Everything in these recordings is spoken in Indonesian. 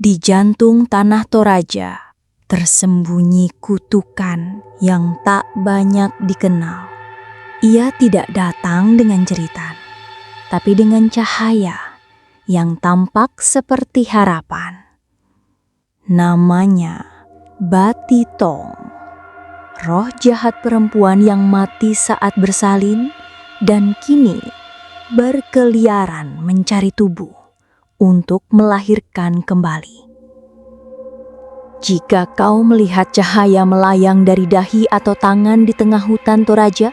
Di jantung tanah Toraja tersembunyi kutukan yang tak banyak dikenal. Ia tidak datang dengan jeritan, tapi dengan cahaya yang tampak seperti harapan. Namanya Batitong, roh jahat perempuan yang mati saat bersalin dan kini berkeliaran mencari tubuh untuk melahirkan kembali. Jika kau melihat cahaya melayang dari dahi atau tangan di tengah hutan Toraja,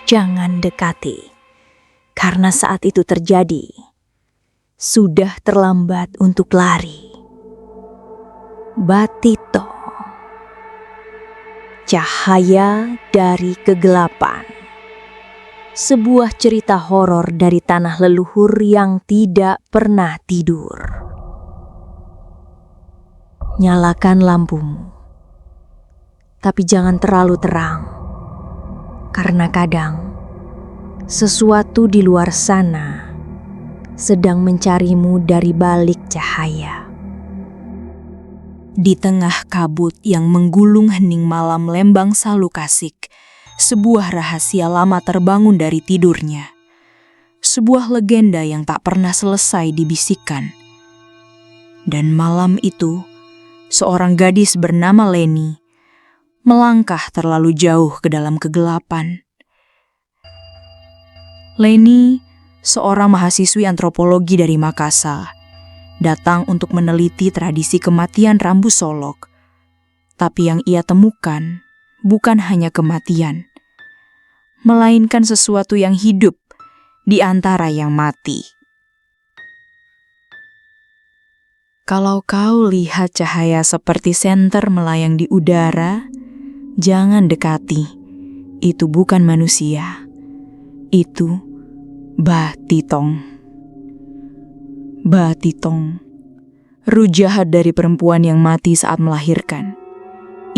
jangan dekati, karena saat itu terjadi, sudah terlambat untuk lari. Batitong, cahaya dari kegelapan. Sebuah cerita horor dari tanah leluhur yang tidak pernah tidur. Nyalakan lampumu, tapi jangan terlalu terang, karena kadang sesuatu di luar sana sedang mencarimu dari balik cahaya. Di tengah kabut yang menggulung hening malam Lembang Salukasik, sebuah rahasia lama terbangun dari tidurnya. Sebuah legenda yang tak pernah selesai dibisikkan. Dan malam itu, seorang gadis bernama Leni melangkah terlalu jauh ke dalam kegelapan. Leni, seorang mahasiswi antropologi dari Makassar, datang untuk meneliti tradisi kematian Rambu Solok. Tapi yang ia temukan bukan hanya kematian, melainkan sesuatu yang hidup di antara yang mati. Kalau kau lihat cahaya seperti senter melayang di udara, jangan dekati. Itu bukan manusia. Itu Batitong. Batitong, ruh jahat dari perempuan yang mati saat melahirkan.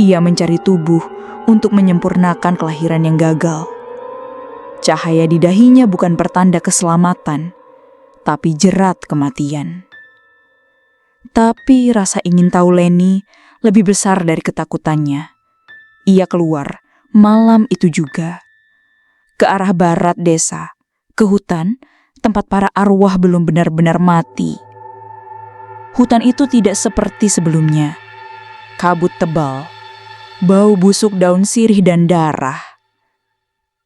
Ia mencari tubuh untuk menyempurnakan kelahiran yang gagal. Cahaya di dahinya bukan pertanda keselamatan, tapi jerat kematian. Tapi rasa ingin tahu Leni lebih besar dari ketakutannya. Ia keluar malam itu juga, ke arah barat desa, ke hutan tempat para arwah belum benar-benar mati. Hutan itu tidak seperti sebelumnya. Kabut tebal, bau busuk daun sirih dan darah.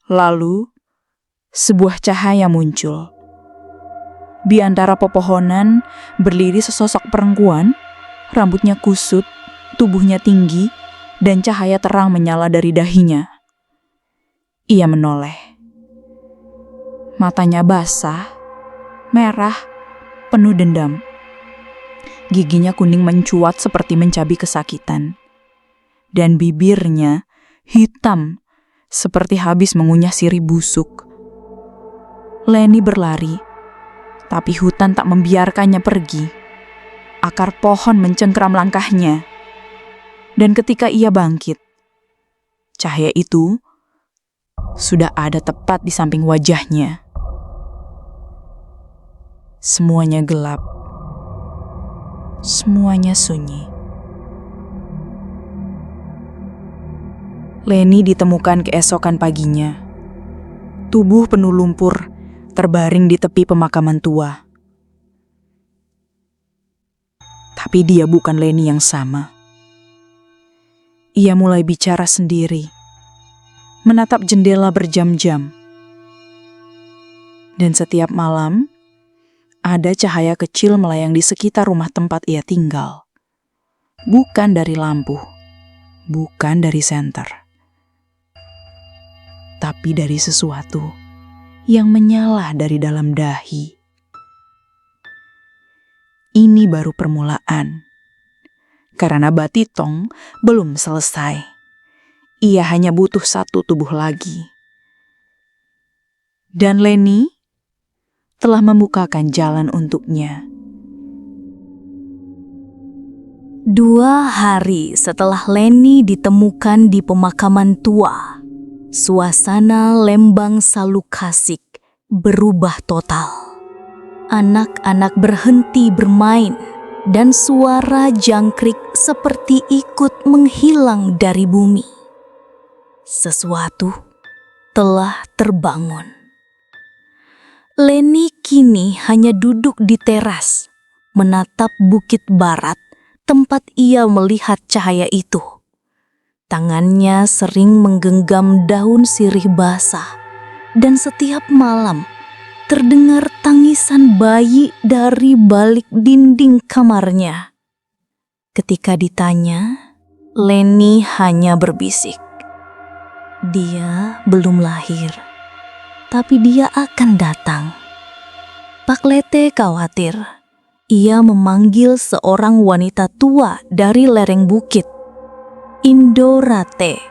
Lalu, sebuah cahaya muncul. Di antara pepohonan berdiri sesosok perempuan, rambutnya kusut, tubuhnya tinggi, dan cahaya terang menyala dari dahinya. Ia menoleh. Matanya basah, merah, penuh dendam. Giginya kuning mencuat seperti mencabi kesakitan. Dan bibirnya hitam seperti habis mengunyah sirih busuk. Leni berlari, tapi hutan tak membiarkannya pergi. Akar pohon mencengkram langkahnya. Dan ketika ia bangkit, cahaya itu sudah ada tepat di samping wajahnya. Semuanya gelap. Semuanya sunyi. Leni ditemukan keesokan paginya. Tubuh penuh lumpur, terbaring di tepi pemakaman tua. Tapi dia bukan Leni yang sama. Ia mulai bicara sendiri, menatap jendela berjam-jam. Dan setiap malam, ada cahaya kecil melayang di sekitar rumah tempat ia tinggal. Bukan dari lampu, bukan dari senter, tapi dari sesuatu yang menyala dari dalam dahi. Ini baru permulaan, karena Batitong belum selesai. Ia hanya butuh satu tubuh lagi. Dan Leni telah membukakan jalan untuknya. 2 hari setelah Leni ditemukan di pemakaman tua, suasana Lembang Salukasik berubah total. Anak-anak berhenti bermain dan suara jangkrik seperti ikut menghilang dari bumi. Sesuatu telah terbangun. Leni kini hanya duduk di teras, menatap bukit barat tempat ia melihat cahaya itu. Tangannya sering menggenggam daun sirih basah, dan setiap malam terdengar tangisan bayi dari balik dinding kamarnya. Ketika ditanya, Leni hanya berbisik, "Dia belum lahir, tapi dia akan datang." Pak Lete khawatir. Ia memanggil seorang wanita tua dari lereng bukit, Indorate,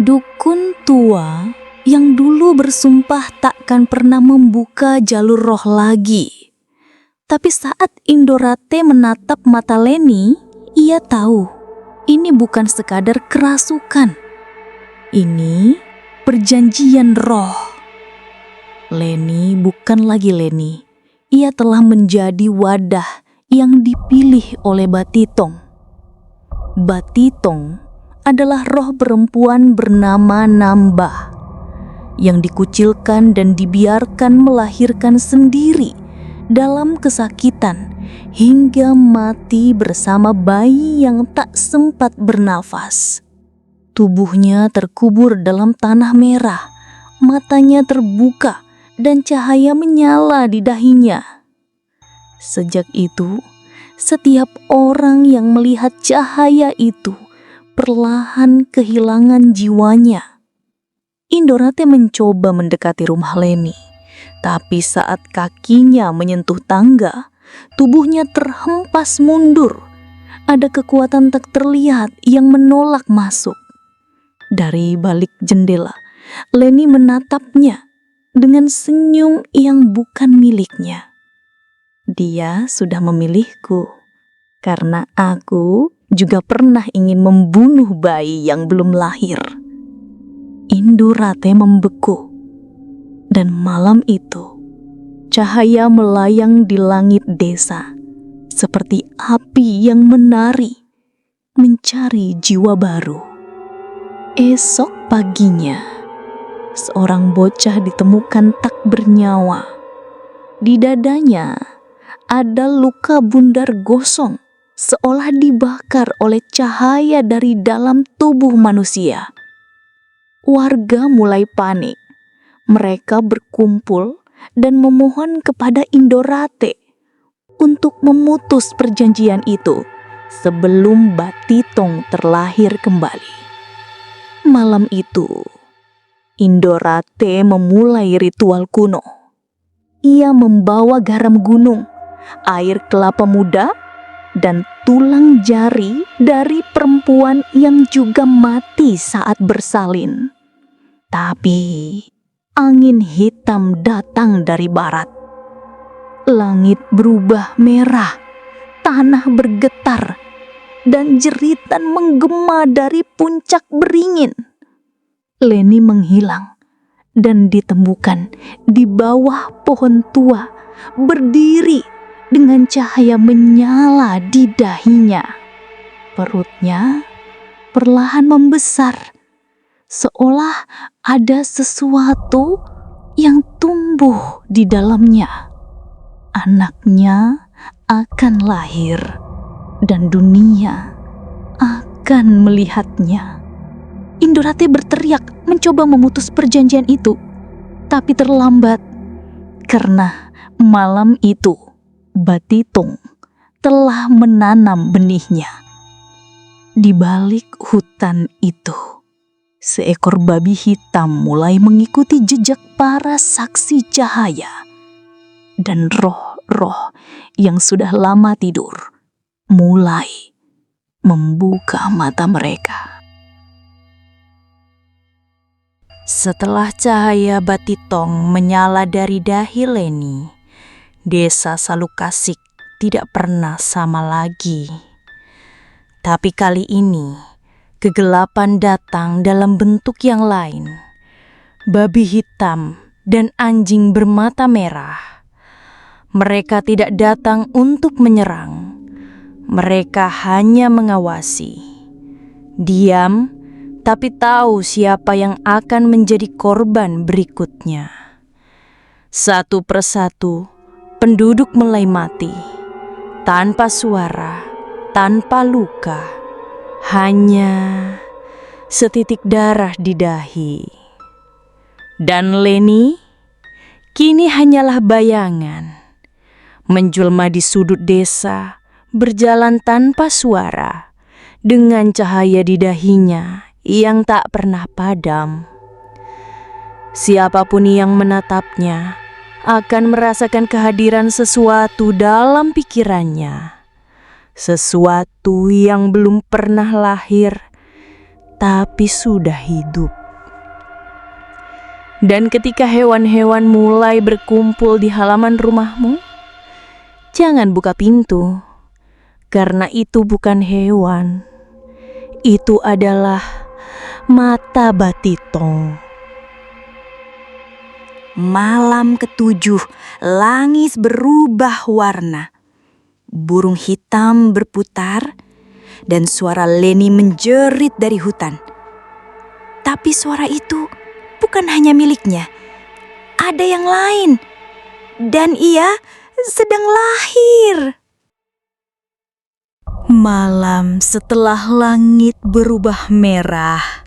dukun tua yang dulu bersumpah takkan pernah membuka jalur roh lagi. Tapi saat Indorate menatap mata Leni, ia tahu ini bukan sekadar kerasukan. Ini perjanjian roh. Leni bukan lagi Leni. Ia telah menjadi wadah yang dipilih oleh Batitong. Batitong adalah roh perempuan bernama Nambah yang dikucilkan dan dibiarkan melahirkan sendiri dalam kesakitan hingga mati bersama bayi yang tak sempat bernafas. Tubuhnya terkubur dalam tanah merah, matanya terbuka dan cahaya menyala di dahinya. Sejak itu, setiap orang yang melihat cahaya itu perlahan kehilangan jiwanya. Indorate mencoba mendekati rumah Leni, tapi saat kakinya menyentuh tangga, tubuhnya terhempas mundur. Ada kekuatan tak terlihat yang menolak masuk. Dari balik jendela, Leni menatapnya dengan senyum yang bukan miliknya. "Dia sudah memilihku, karena aku juga pernah ingin membunuh bayi yang belum lahir." Indorate membeku, dan malam itu cahaya melayang di langit desa seperti api yang menari mencari jiwa baru. Esok paginya, seorang bocah ditemukan tak bernyawa. Di dadanya ada luka bundar gosong, seolah dibakar oleh cahaya dari dalam tubuh manusia. Warga mulai panik. Mereka berkumpul dan memohon kepada Indorate untuk memutus perjanjian itu sebelum Batitong terlahir kembali. Malam itu, Indorate memulai ritual kuno. Ia membawa garam gunung, air kelapa muda, dan tulang jari dari perempuan yang juga mati saat bersalin. Tapi angin hitam datang dari barat. Langit berubah merah, tanah bergetar, dan jeritan menggema dari puncak beringin. Leni menghilang dan ditemukan di bawah pohon tua, berdiri dengan cahaya menyala di dahinya. Perutnya perlahan membesar, seolah ada sesuatu yang tumbuh di dalamnya. Anaknya akan lahir dan dunia akan melihatnya. Indorate berteriak mencoba memutus perjanjian itu, tapi terlambat karena malam itu Batitong telah menanam benihnya. Di balik hutan itu, seekor babi hitam mulai mengikuti jejak para saksi cahaya, dan roh-roh yang sudah lama tidur mulai membuka mata mereka. Setelah cahaya Batitong menyala dari dahi Leni, desa Salukasik tidak pernah sama lagi. Tapi kali ini, kegelapan datang dalam bentuk yang lain. Babi hitam dan anjing bermata merah. Mereka tidak datang untuk menyerang, mereka hanya mengawasi. Diam, tapi tahu siapa yang akan menjadi korban berikutnya. Satu persatu, penduduk mulai mati, tanpa suara, tanpa luka, hanya setitik darah di dahi. Dan Leni kini hanyalah bayangan, menjelma di sudut desa, berjalan tanpa suara, dengan cahaya di dahinya yang tak pernah padam. Siapapun yang menatapnya akan merasakan kehadiran sesuatu dalam pikirannya, sesuatu yang belum pernah lahir tapi sudah hidup. Dan ketika hewan-hewan mulai berkumpul di halaman rumahmu, jangan buka pintu, karena itu bukan hewan. Itu adalah mata Batitong. Malam ketujuh, langit berubah warna. Burung hitam berputar, dan suara Leni menjerit dari hutan. Tapi suara itu bukan hanya miliknya. Ada yang lain, dan ia sedang lahir. Malam setelah langit berubah merah,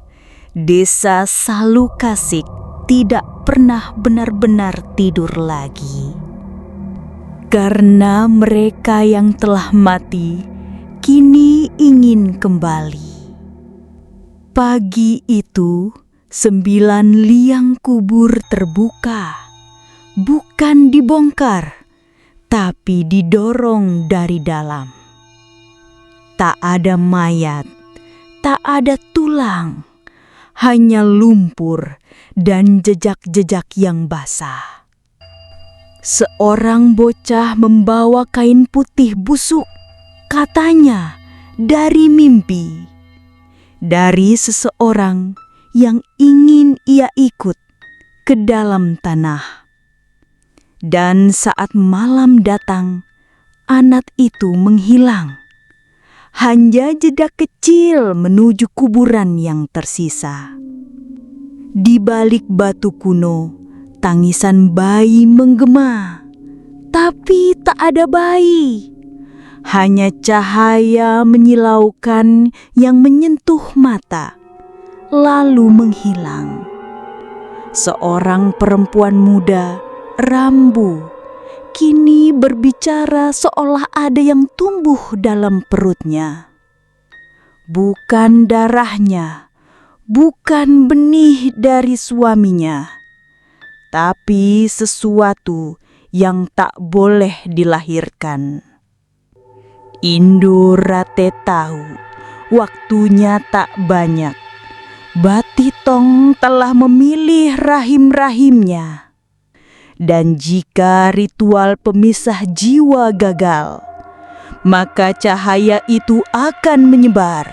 desa Salukasik tidak pernah benar-benar tidur lagi. Karena mereka yang telah mati kini ingin kembali. Pagi itu 9 liang kubur terbuka, bukan dibongkar, tapi didorong dari dalam. Tak ada mayat, tak ada tulang, hanya lumpur dan jejak-jejak yang basah. Seorang bocah membawa kain putih busuk, katanya dari mimpi, dari seseorang yang ingin ia ikut ke dalam tanah. Dan saat malam datang, anak itu menghilang. Hanya jejak kecil menuju kuburan yang tersisa. Di balik batu kuno, tangisan bayi menggema. Tapi tak ada bayi. Hanya cahaya menyilaukan yang menyentuh mata, lalu menghilang. Seorang perempuan muda, Rambu, kini berbicara seolah ada yang tumbuh dalam perutnya. Bukan darahnya, bukan benih dari suaminya, tapi sesuatu yang tak boleh dilahirkan. Indo Rate tahu waktunya tak banyak. Batitong telah memilih rahim-rahimnya. Dan jika ritual pemisah jiwa gagal, maka cahaya itu akan menyebar.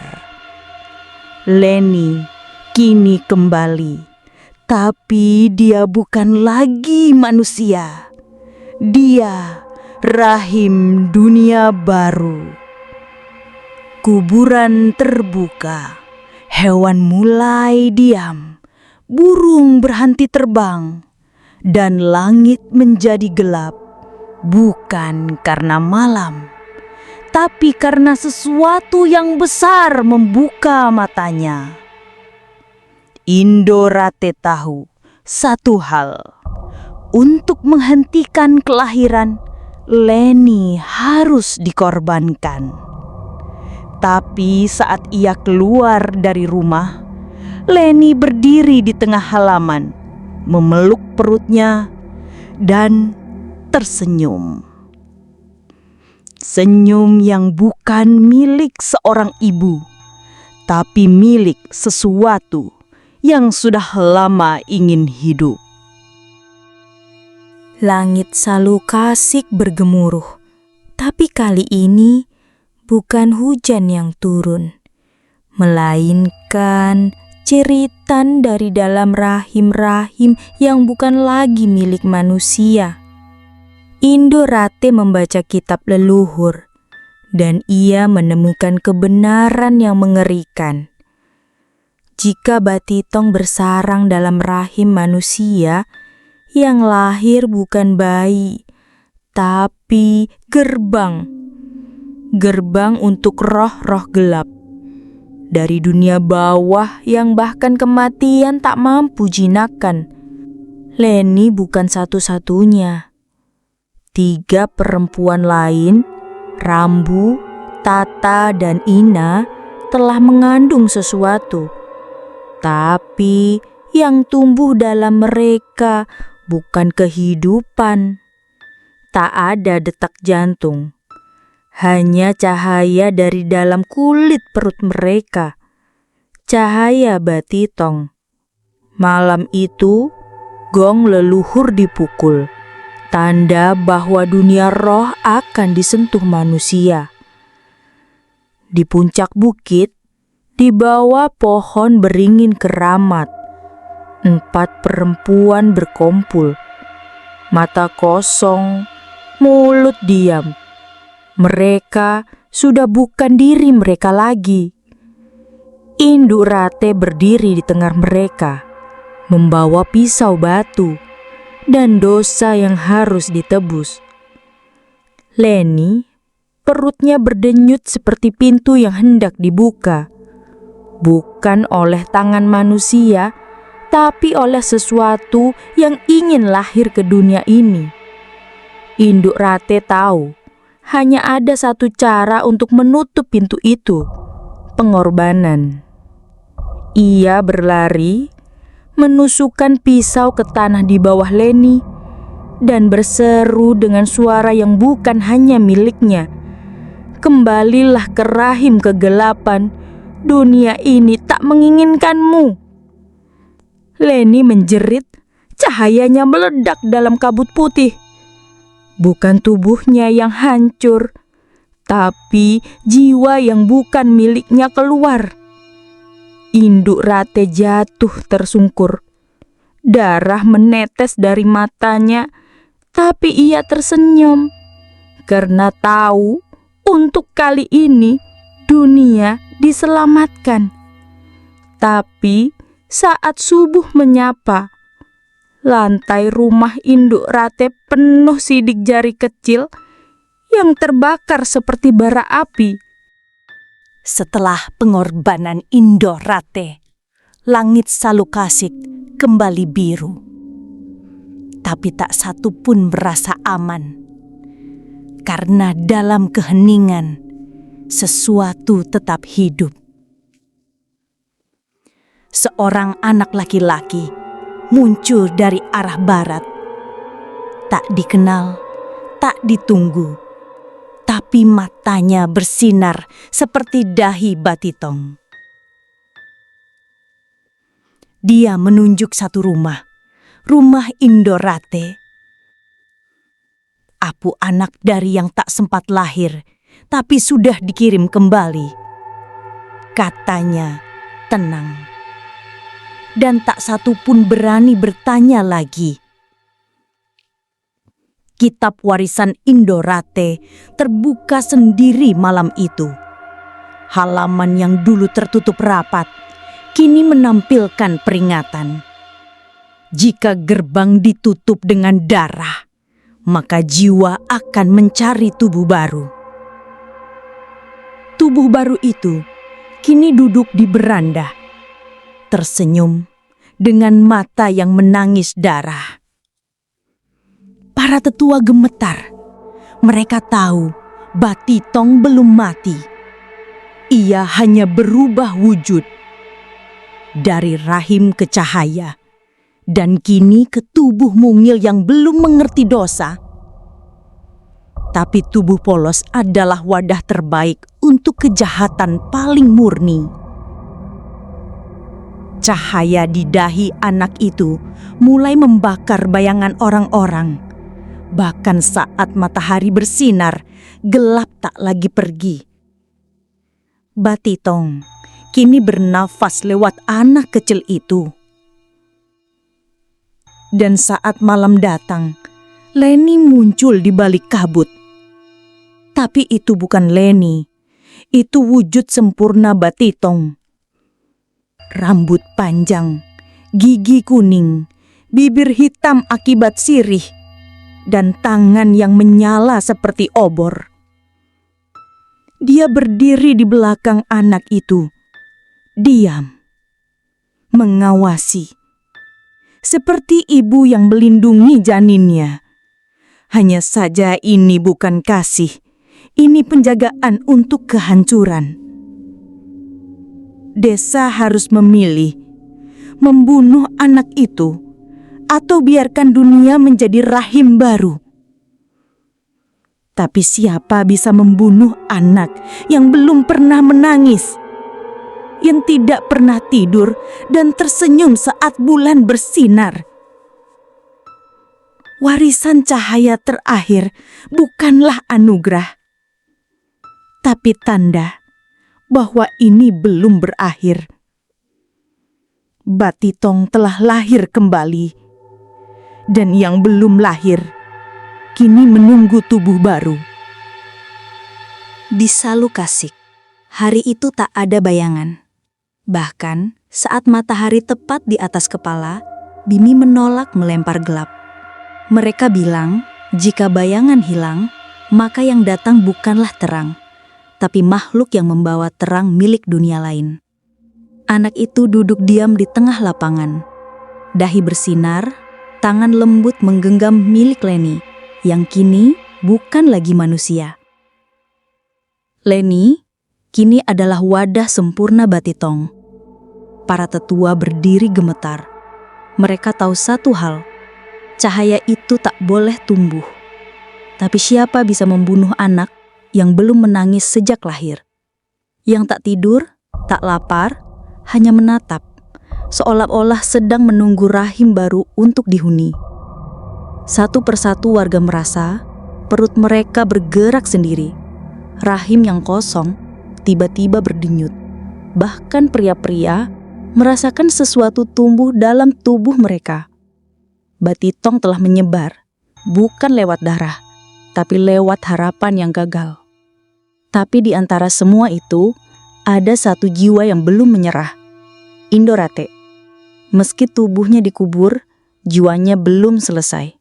Leni kini kembali, tapi dia bukan lagi manusia. Dia rahim dunia baru. Kuburan terbuka, hewan mulai diam, burung berhenti terbang. Dan langit menjadi gelap, bukan karena malam, tapi karena sesuatu yang besar membuka matanya. Indo Rate tahu satu hal, untuk menghentikan kelahiran, Leni harus dikorbankan. Tapi saat ia keluar dari rumah, Leni berdiri di tengah halaman, memeluk perutnya dan tersenyum. Senyum yang bukan milik seorang ibu, tapi milik sesuatu yang sudah lama ingin hidup. Langit Salukasik bergemuruh, tapi kali ini bukan hujan yang turun, melainkan ceritan dari dalam rahim-rahim yang bukan lagi milik manusia. Indo Rate membaca kitab leluhur. dan ia menemukan kebenaran yang mengerikan. Jika Batitong bersarang dalam rahim manusia, yang lahir bukan bayi, tapi gerbang. Gerbang untuk roh-roh gelap dari dunia bawah yang bahkan kematian tak mampu jinakkan. Leni bukan satu-satunya. 3 perempuan lain, Rambu, Tata, dan Ina, telah mengandung sesuatu. Tapi yang tumbuh dalam mereka bukan kehidupan. Tak ada detak jantung. Hanya cahaya dari dalam kulit perut mereka. Cahaya Batitong. Malam itu, gong leluhur dipukul. Tanda bahwa dunia roh akan disentuh manusia. Di puncak bukit, di bawah pohon beringin keramat, 4 perempuan berkumpul. Mata kosong, mulut diam. Mereka sudah bukan diri mereka lagi. Induk Rate berdiri di tengah mereka, membawa pisau batu dan dosa yang harus ditebus. Leni, perutnya berdenyut seperti pintu yang hendak dibuka. Bukan oleh tangan manusia, tapi oleh sesuatu yang ingin lahir ke dunia ini. Induk Rate tahu, hanya ada satu cara untuk menutup pintu itu, pengorbanan. Ia berlari, menusukkan pisau ke tanah di bawah Leni, dan berseru dengan suara yang bukan hanya miliknya. Kembalilah ke rahim kegelapan, dunia ini tak menginginkanmu. Leni menjerit, cahayanya meledak dalam kabut putih. Bukan tubuhnya yang hancur, tapi jiwa yang bukan miliknya keluar. Induk Rate jatuh tersungkur. Darah menetes dari matanya, tapi ia tersenyum karena tahu untuk kali ini dunia diselamatkan. Tapi saat subuh menyapa, lantai rumah Induk Rate penuh sidik jari kecil yang terbakar seperti bara api. Setelah pengorbanan Induk Rate, langit Salukasik kembali biru. Tapi tak satu pun merasa aman. Karena dalam keheningan, sesuatu tetap hidup. Seorang anak laki-laki muncul dari arah barat. Tak dikenal, tak ditunggu. Tapi matanya bersinar seperti dahi Batitong. Dia menunjuk satu rumah Induk Rate. Apu anak dari yang tak sempat lahir, tapi sudah dikirim kembali. Katanya tenang. Dan tak satu pun berani bertanya lagi. Kitab warisan Induk Rate terbuka sendiri malam itu. Halaman yang dulu tertutup rapat, kini menampilkan peringatan. Jika gerbang ditutup dengan darah, maka jiwa akan mencari tubuh baru. Tubuh baru itu kini duduk di beranda, tersenyum dengan mata yang menangis darah. Para tetua gemetar. Mereka tahu Batitong belum mati. Ia hanya berubah wujud. Dari rahim ke cahaya. Dan kini ke tubuh mungil yang belum mengerti dosa. Tapi tubuh polos adalah wadah terbaik untuk kejahatan paling murni. Cahaya di dahi anak itu mulai membakar bayangan orang-orang. Bahkan saat matahari bersinar, gelap tak lagi pergi. Batitong kini bernafas lewat anak kecil itu. Dan saat malam datang, Leni muncul di balik kabut. Tapi itu bukan Leni. Itu wujud sempurna Batitong. Rambut panjang, gigi kuning, bibir hitam akibat sirih, dan tangan yang menyala seperti obor. Dia berdiri di belakang anak itu, diam, mengawasi, seperti ibu yang melindungi janinnya. Hanya saja ini bukan kasih, ini penjagaan untuk kehancuran. Desa harus memilih, membunuh anak itu, atau biarkan dunia menjadi rahim baru. Tapi siapa bisa membunuh anak yang belum pernah menangis, yang tidak pernah tidur dan tersenyum saat bulan bersinar? Warisan cahaya terakhir bukanlah anugerah, tapi tanda bahwa ini belum berakhir. Batitong telah lahir kembali, dan yang belum lahir kini menunggu tubuh baru. Di Salukasik, hari itu tak ada bayangan. Bahkan saat matahari tepat di atas kepala, Bimi menolak melempar gelap. Mereka bilang, jika bayangan hilang, maka yang datang bukanlah terang, tapi makhluk yang membawa terang milik dunia lain. Anak itu duduk diam di tengah lapangan. Dahi bersinar, tangan lembut menggenggam milik Leni, yang kini bukan lagi manusia. Leni kini adalah wadah sempurna Batitong. Para tetua berdiri gemetar. Mereka tahu satu hal, cahaya itu tak boleh tumbuh. Tapi siapa bisa membunuh anak yang belum menangis sejak lahir? Yang tak tidur, tak lapar, hanya menatap, seolah-olah sedang menunggu rahim baru untuk dihuni. Satu persatu warga merasa perut mereka bergerak sendiri. Rahim yang kosong tiba-tiba berdenyut. Bahkan pria-pria merasakan sesuatu tumbuh dalam tubuh mereka. Batitong telah menyebar, bukan lewat darah, tapi lewat harapan yang gagal. Tapi di antara semua itu, ada satu jiwa yang belum menyerah. Indorate. Meski tubuhnya dikubur, jiwanya belum selesai.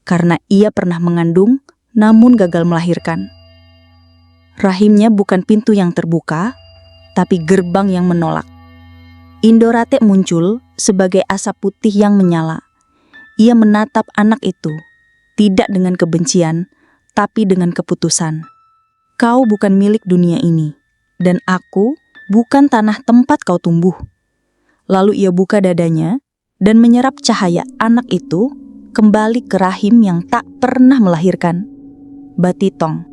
Karena ia pernah mengandung, namun gagal melahirkan. Rahimnya bukan pintu yang terbuka, tapi gerbang yang menolak. Indorate muncul sebagai asap putih yang menyala. Ia menatap anak itu, tidak dengan kebencian, tapi dengan keputusan. Kau bukan milik dunia ini, dan aku bukan tanah tempat kau tumbuh. Lalu ia buka dadanya dan menyerap cahaya anak itu kembali ke rahim yang tak pernah melahirkan. Batitong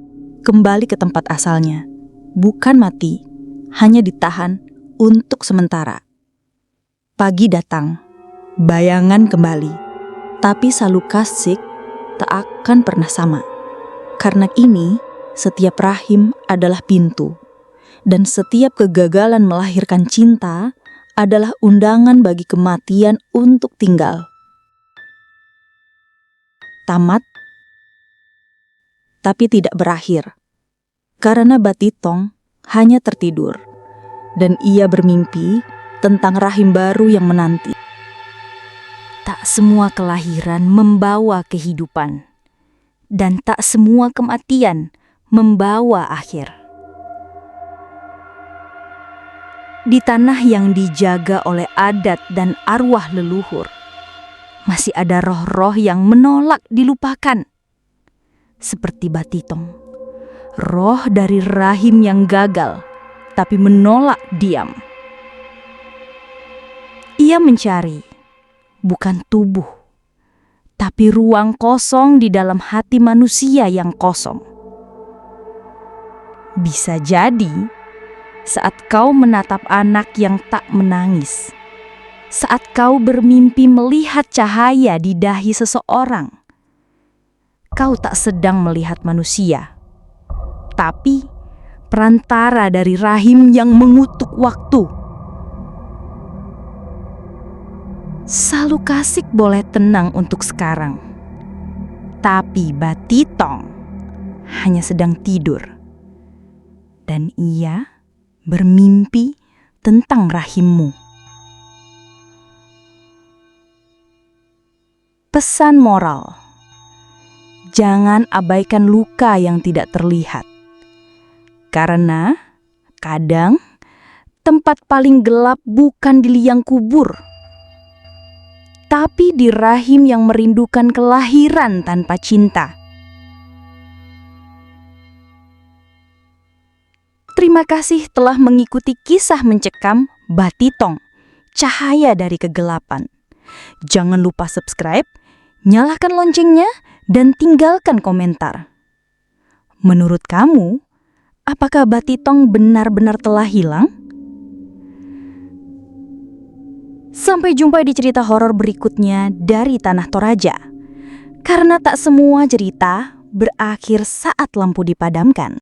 kembali ke tempat asalnya, bukan mati, hanya ditahan untuk sementara. Pagi datang, bayangan kembali. Tapi Salukasik tak akan pernah sama. Karena ini, setiap rahim adalah pintu. Dan setiap kegagalan melahirkan cinta adalah undangan bagi kematian untuk tinggal. Tamat, tapi tidak berakhir. Karena Batitong hanya tertidur. Dan ia bermimpi tentang rahim baru yang menanti. Tak semua kelahiran membawa kehidupan, dan tak semua kematian membawa akhir. Di tanah yang dijaga oleh adat dan arwah leluhur, masih ada roh-roh yang menolak dilupakan. Seperti Batitong, roh dari rahim yang gagal, tapi menolak diam. Ia mencari bukan tubuh, tapi ruang kosong di dalam hati manusia yang kosong. Bisa jadi, saat kau menatap anak yang tak menangis, saat kau bermimpi melihat cahaya di dahi seseorang, kau tak sedang melihat manusia, tapi perantara dari rahim yang mengutuk waktu. Salukasik boleh tenang untuk sekarang, tapi Batitong hanya sedang tidur. Dan ia bermimpi tentang rahimmu. Pesan moral: jangan abaikan luka yang tidak terlihat. Karena kadang tempat paling gelap bukan di liang kubur, tapi di rahim yang merindukan kelahiran tanpa cinta. Terima kasih telah mengikuti kisah mencekam Batitong, Cahaya dari Kegelapan. Jangan lupa subscribe, nyalakan loncengnya, dan tinggalkan komentar. Menurut kamu, apakah Batitong benar-benar telah hilang? Sampai jumpa di cerita horor berikutnya dari Tanah Toraja. Karena tak semua cerita berakhir saat lampu dipadamkan.